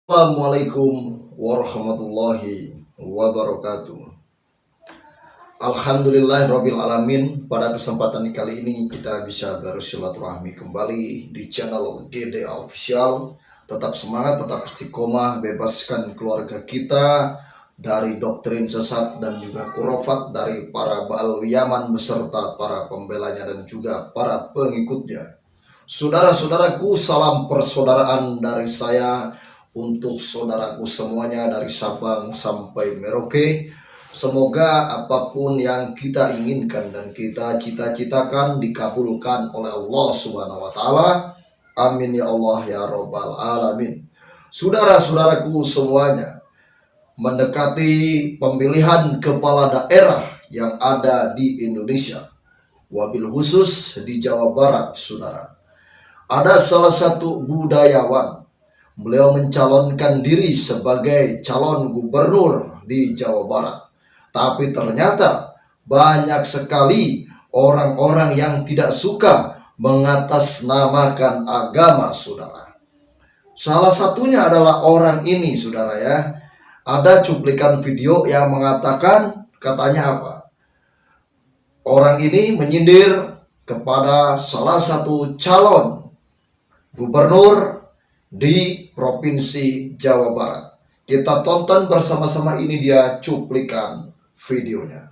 Assalamualaikum warahmatullahi wabarakatuh. Alhamdulillahirabbil alamin. Pada kesempatan kali ini kita bisa bersilaturahmi kembali di channel GD Official. Tetap semangat, tetap istiqomah, bebaskan keluarga kita dari doktrin sesat dan juga kurafat dari para Ba'al Yaman beserta para pembelanya dan juga para pengikutnya. Saudara-saudaraku, salam persaudaraan dari saya untuk saudaraku semuanya dari Sabang sampai Merauke. Semoga apapun yang kita inginkan dan kita cita-citakan dikabulkan oleh Allah Subhanahu wa taala. Amin ya Allah ya Rabbal alamin. Saudara-saudaraku semuanya, mendekati pemilihan kepala daerah yang ada di Indonesia, wabil khusus di Jawa Barat, saudara. Ada salah satu budayawan. Beliau mencalonkan diri sebagai calon gubernur di Jawa Barat. Tapi ternyata banyak sekali orang-orang yang tidak suka mengatasnamakan agama, saudara. Salah satunya adalah orang ini, saudara ya. Ada cuplikan video yang mengatakan, katanya apa? Orang ini menyindir kepada salah satu calon gubernur di Provinsi Jawa Barat. Kita tonton bersama-sama, ini dia cuplikan videonya.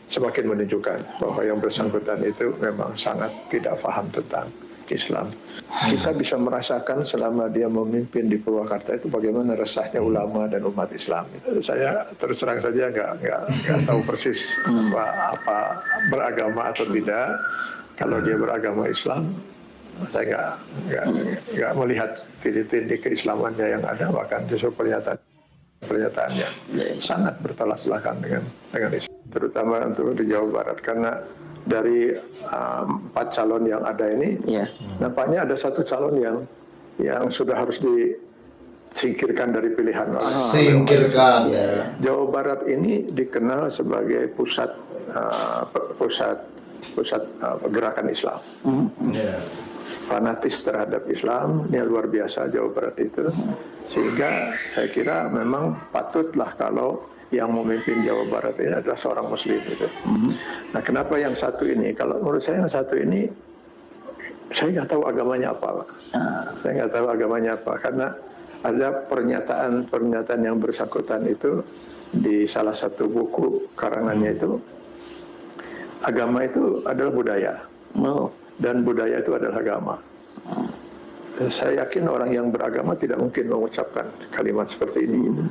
Semakin menunjukkan bahwa yang bersangkutan itu memang sangat tidak paham tentang Islam. Kita bisa merasakan selama dia memimpin di Purwakarta itu bagaimana resahnya ulama dan umat Islam. Saya terus terang saja nggak tahu persis apa beragama atau tidak. Kalau dia beragama Islam, saya nggak melihat titik-titik keislamannya yang ada, bahkan justru pernyataannya sangat bertolak belakang dengan Islam, terutama untuk di Jawa Barat, karena dari 4 calon yang ada ini, nampaknya ada satu calon yang sudah harus disingkirkan dari pilihan. Singkirkan. Jawa Barat ini dikenal sebagai pusat gerakan Islam. Fanatis terhadap Islam, ini luar biasa Jawa Barat itu. Sehingga saya kira memang patutlah kalau yang memimpin Jawa Barat ini adalah seorang Muslim gitu. Nah, kenapa yang satu ini? Kalau menurut saya yang satu ini, saya nggak tahu agamanya apa, Pak. Saya nggak tahu agamanya apa, karena ada pernyataan yang bersangkutan itu di salah satu buku karangannya itu, agama itu adalah budaya, dan budaya itu adalah agama. Saya yakin orang yang beragama tidak mungkin mengucapkan kalimat seperti ini gitu.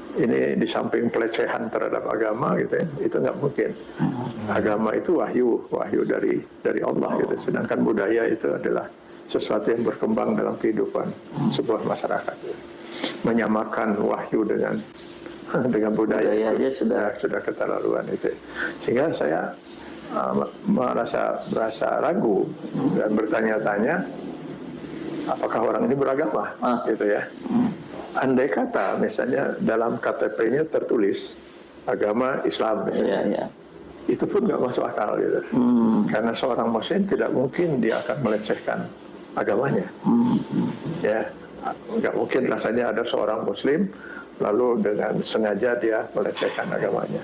Ini di samping pelecehan terhadap agama gitu ya, itu nggak mungkin. Agama itu wahyu dari Allah gitu. Sedangkan budaya itu adalah sesuatu yang berkembang dalam kehidupan sebuah masyarakat. Menyamakan wahyu dengan budaya ya, sudah keterlaluan itu. Sehingga saya merasa ragu dan bertanya-tanya, apakah orang ini beragama gitu ya. Andai kata misalnya dalam KTP-nya tertulis agama Islam misalnya, itu pun nggak masuk akal gitu. Karena seorang Muslim tidak mungkin dia akan melecehkan agamanya. Ya, nggak mungkin rasanya ada seorang Muslim lalu dengan sengaja dia melecehkan agamanya.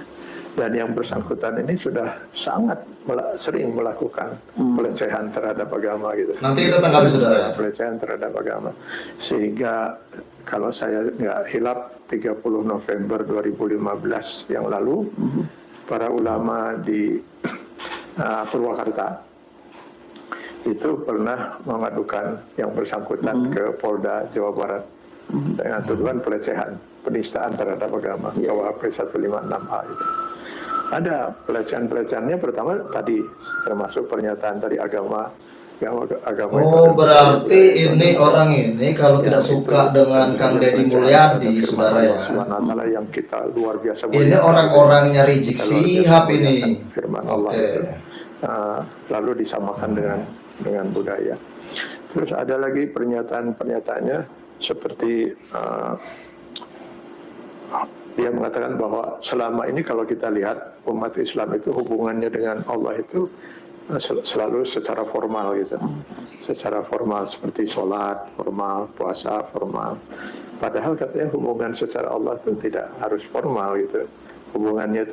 Dan yang bersangkutan ini sudah sangat sering melakukan pelecehan terhadap agama gitu. Nanti kita tanggapi, saudara. Pelecehan terhadap agama. Sehingga kalau saya nggak hilap, 30 November 2015 yang lalu, para ulama di Purwakarta itu pernah mengadukan yang bersangkutan ke Polda Jawa Barat dengan tuduhan pelecehan, penistaan terhadap agama, KUHP 156A itu. Ada pelecehan-pelecehannya, pertama tadi termasuk pernyataan dari agama itu. Berarti ini orang ini kalau tidak suka dengan Kang Deddy Mulyadi, saudara ya. Yang kita luar biasa. Ini orang-orangnya Rizik Sihab ini. Firman Allah itu. Lalu disamakan dengan budaya. Terus ada lagi pernyataannya seperti dia mengatakan bahwa selama ini kalau kita lihat umat Islam itu hubungannya dengan Allah itu selalu secara formal gitu, secara formal seperti sholat formal, puasa formal. Padahal katanya hubungan secara Allah itu tidak harus formal gitu. Hubungannya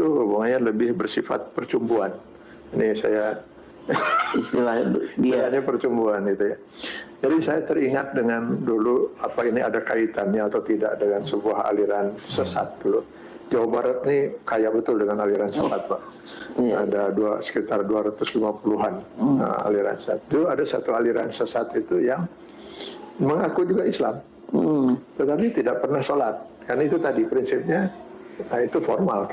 lebih bersifat percumbuan. Ini saya Istilahnya dia istilahnya percumbuan itu ya. Jadi saya teringat dengan dulu apa ini ada kaitannya atau tidak dengan sebuah aliran sesat dulu. Jawa Barat ini kaya betul dengan aliran sesat, Pak. Iya. Ada sekitar 250-an aliran sesat. Itu ada satu aliran sesat itu yang mengaku juga Islam, tetapi tidak pernah sholat. Karena itu tadi prinsipnya, nah itu formal.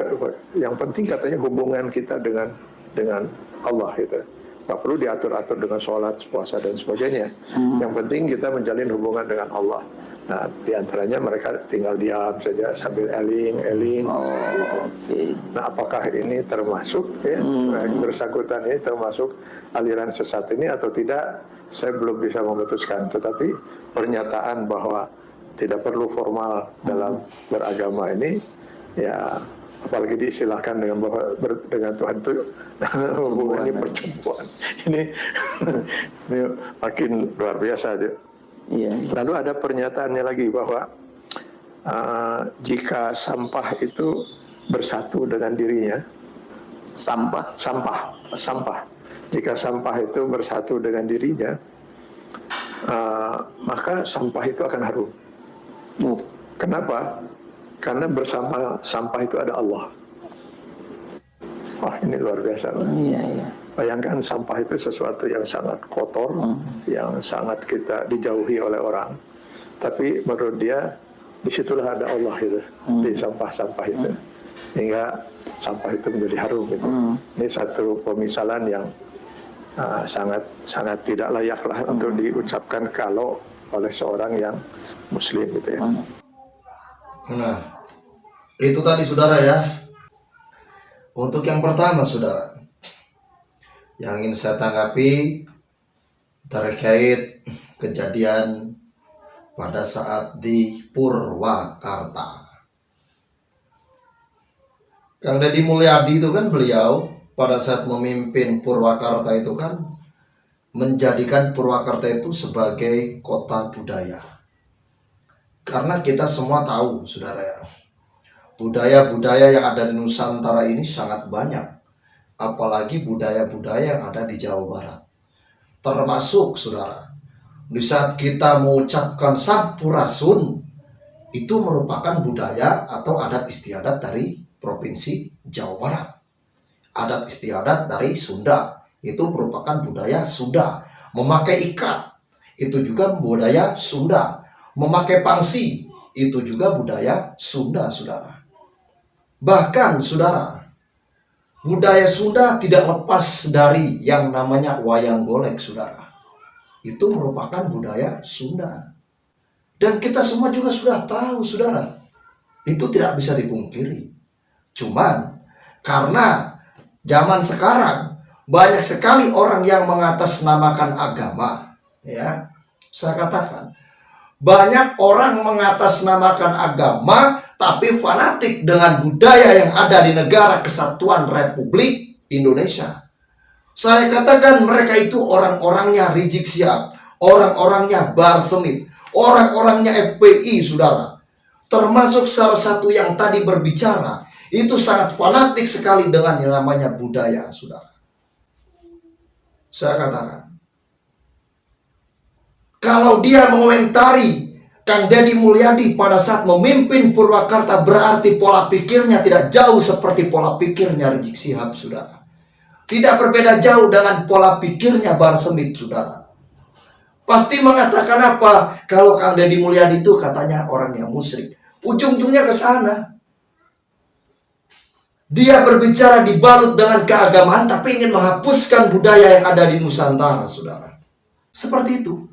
Yang penting katanya hubungan kita dengan Allah itu. Nggak perlu diatur-atur dengan sholat, puasa dan sebagainya. Yang penting kita menjalin hubungan dengan Allah. Nah, diantaranya mereka tinggal diam saja sambil eling. Oke. Nah, apakah ini termasuk ya, yang bersangkutan ini termasuk aliran sesat ini atau tidak? Saya belum bisa memutuskan. Tetapi pernyataan bahwa tidak perlu formal dalam beragama ini, ya apalagi diistilahkan dengan Tuhan itu hubungannya percumbuan. Ini makin luar biasa aja. Iya. Lalu ada pernyataannya lagi bahwa jika sampah itu bersatu dengan dirinya, Sampah. jika sampah itu bersatu dengan dirinya, maka sampah itu akan harum. Kenapa? Karena bersama sampah itu ada Allah. Wah, ini luar biasa. Iya. Bayangkan sampah itu sesuatu yang sangat kotor, yang sangat kita dijauhi oleh orang. Tapi menurut dia, disitulah ada Allah itu, di sampah-sampah itu. Hingga sampah itu menjadi harum. Gitu. Ini satu pemisalan yang sangat tidak layak lah untuk diucapkan kalau oleh seorang yang Muslim gitu ya. Nah, itu tadi saudara ya. Untuk yang pertama saudara, yang ingin saya tanggapi terkait kejadian pada saat di Purwakarta. Kang Deddy Mulyadi itu kan beliau pada saat memimpin Purwakarta itu kan menjadikan Purwakarta itu sebagai kota budaya. Karena kita semua tahu saudara ya, budaya-budaya yang ada di Nusantara ini sangat banyak. Apalagi budaya-budaya yang ada di Jawa Barat. Termasuk saudara, di saat kita mengucapkan Sampurasun, itu merupakan budaya atau adat istiadat dari Provinsi Jawa Barat. Adat istiadat dari Sunda, itu merupakan budaya Sunda. Memakai ikat, itu juga budaya Sunda. Memakai pangsi, itu juga budaya Sunda, saudara. Bahkan, saudara, budaya Sunda tidak lepas dari yang namanya wayang golek, saudara. Itu merupakan budaya Sunda. Dan kita semua juga sudah tahu, saudara. Itu tidak bisa dipungkiri. Cuman, karena zaman sekarang, banyak sekali orang yang mengatasnamakan agama. Ya, saya katakan, banyak orang mengatasnamakan agama, tapi fanatik dengan budaya yang ada di negara kesatuan Republik Indonesia. Saya katakan mereka itu orang-orangnya Rizik Syihab, orang-orangnya Bahar Smith, orang-orangnya FPI, saudara. Termasuk salah satu yang tadi berbicara, itu sangat fanatik sekali dengan yang namanya budaya, saudara. Saya katakan, kalau dia mengomentari Kang Deddy Mulyadi pada saat memimpin Purwakarta, berarti pola pikirnya tidak jauh seperti pola pikirnya Rizik Syihab, saudara. Tidak berbeda jauh dengan pola pikirnya Bahar Smith, saudara. Pasti mengatakan apa? Kalau Kang Deddy Mulyadi itu katanya orang yang musyrik. Ujung-ujungnya ke sana. Dia berbicara dibalut dengan keagamaan, tapi ingin menghapuskan budaya yang ada di Nusantara, saudara. Seperti itu.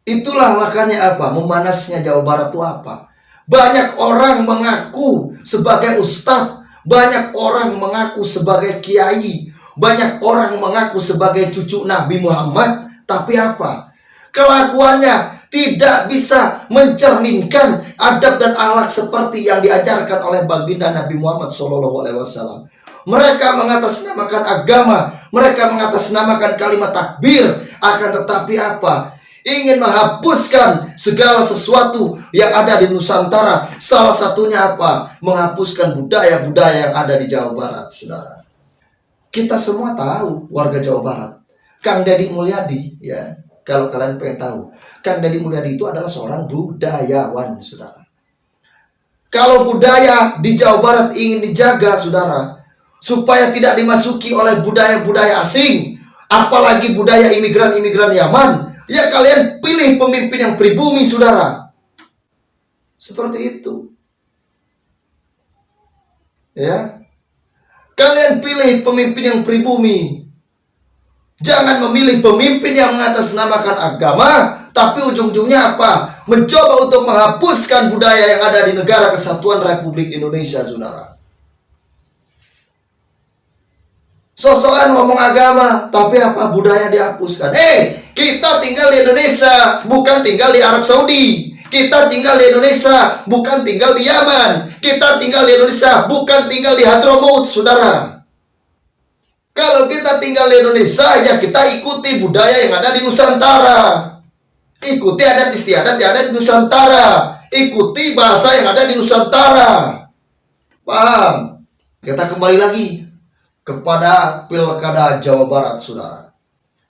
Itulah makanya apa? Memanasnya Jawa Barat itu apa? Banyak orang mengaku sebagai ustadz, banyak orang mengaku sebagai kiai, banyak orang mengaku sebagai cucu Nabi Muhammad, tapi apa? Kelakuannya tidak bisa mencerminkan adab dan akhlak seperti yang diajarkan oleh baginda Nabi Muhammad SAW. mereka mengatasnamakan agama, mereka mengatasnamakan kalimat takbir, akan tetapi apa? Ingin menghapuskan segala sesuatu yang ada di Nusantara. Salah satunya apa? Menghapuskan budaya-budaya yang ada di Jawa Barat, saudara. Kita semua tahu, warga Jawa Barat, Kang Deddy Mulyadi, ya, kalau kalian pengen tahu, Kang Deddy Mulyadi itu adalah seorang budayawan, saudara. Kalau budaya di Jawa Barat ingin dijaga, saudara, supaya tidak dimasuki oleh budaya-budaya asing, apalagi budaya imigran-imigran Yaman, ya kalian pilih pemimpin yang pribumi, saudara. Seperti itu. Ya. Kalian pilih pemimpin yang pribumi. Jangan memilih pemimpin yang mengatasnamakan agama, tapi ujung-ujungnya apa? Mencoba untuk menghapuskan budaya yang ada di negara kesatuan Republik Indonesia, saudara. Sosokan ngomong agama, tapi apa? Budaya dihapuskan. Kita tinggal di Indonesia, bukan tinggal di Arab Saudi. Kita tinggal di Indonesia, bukan tinggal di Yaman. Kita tinggal di Indonesia, bukan tinggal di Hadramaut, saudara. Kalau kita tinggal di Indonesia, ya kita ikuti budaya yang ada di Nusantara. Ikuti adat istiadat yang ada di Nusantara. Ikuti bahasa yang ada di Nusantara. Paham? Kita kembali lagi kepada Pilkada Jawa Barat, saudara.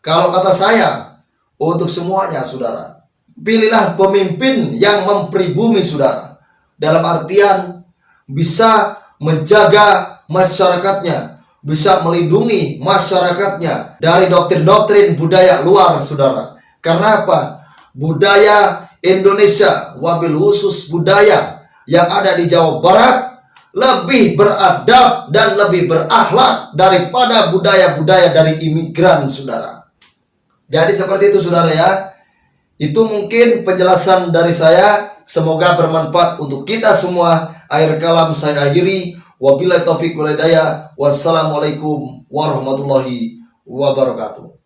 Kalau kata saya, untuk semuanya, saudara, pilihlah pemimpin yang mempribumi, saudara. Dalam artian bisa menjaga masyarakatnya, bisa melindungi masyarakatnya dari doktrin-doktrin budaya luar, saudara. Karena apa? Budaya Indonesia, wabil khusus budaya yang ada di Jawa Barat, lebih beradab dan lebih berakhlak daripada budaya-budaya dari imigran, saudara. Jadi seperti itu, saudara, ya. Itu mungkin penjelasan dari saya. Semoga bermanfaat untuk kita semua. Akhir kalam saya akhiri. Wabillahi taufiq wal hidayah. Wassalamualaikum warahmatullahi wabarakatuh.